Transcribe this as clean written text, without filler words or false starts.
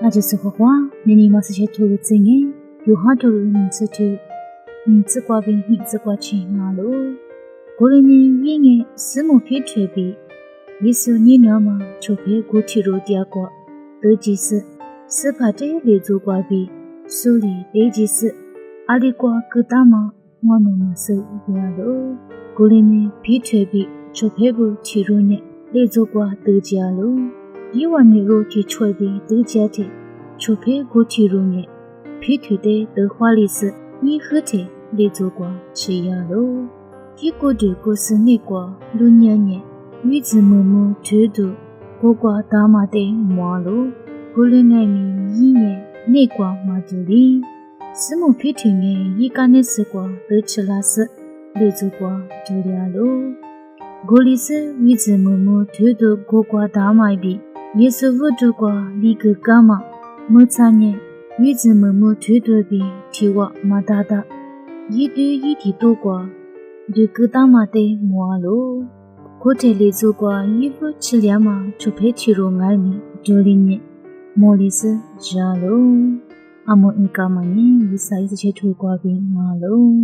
那就是花花，你嘛是些土子呢，有好多人是土，自挂边自挂钱马路，过了年月年什么偏特别，也是你娘嘛，除非过去肉点过，都几时，是怕这来做挂边，手里得几时，阿里挂个大嘛，我们嘛是呀喽，过了年偏特别，除非不去肉呢，来做挂都家喽。以往的路去吹边都家的，除非过去路呢，偏头的都花里是你和的来做过吃呀喽。一个的过是那个路年年，女子默默偷渡，过过大马的马路，过了外面一年那个马就里，什么偏头呢？一干的时光都吃了是来做过就了喽。过里是女子默默偷渡过过大马边。也是我做过一个干嘛？没3年，女子默默偷渡边替我马大大，一对一的多过，对个大马的马路，过这里做过衣服吃两嘛，就配去入外面，这里呢，莫里是家喽，阿莫一干嘛呢？为啥一直去推过边马路？